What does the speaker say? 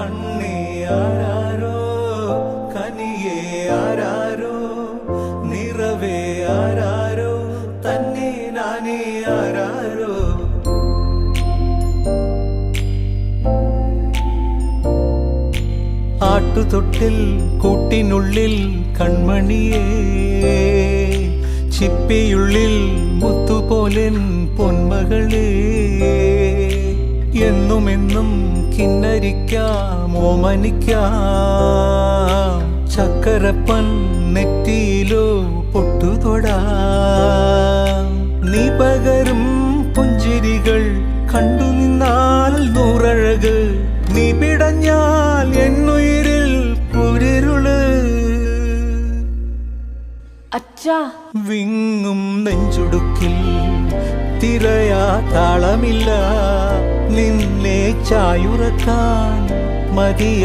കണ്ണേ ആരാരോ കനിയേ ആരാരോ നിറവേ ആരാരോ തന്നെ നാനേ ആരാരോ ആട്ടുതൊട്ടിൽ കൂട്ടിനുള്ളിൽ കൺമണിയേ ചിപ്പിയുള്ളിൽ മുത്തുപോലെൻ പൊന്മകളേ എന്നുമെന്നും കിന്നരിക്കാം ഓമനിക്കാം ചക്കരപ്പൻ നെറ്റിയിലോ പൊട്ടുതൊടാം നീ പകരും പുഞ്ചിരികൾ കണ്ടു നിന്നാൽ നൂറഴക് നീ പിടഞ്ഞാൽ എന്നുയിരിൽ കുരിരുള് അച്ഛാ വിങ്ങും നെഞ്ചുടുക്കിൽ തിരയാ താളമില്ല നിന്നെ ചായുറക്കാൻ മതിയ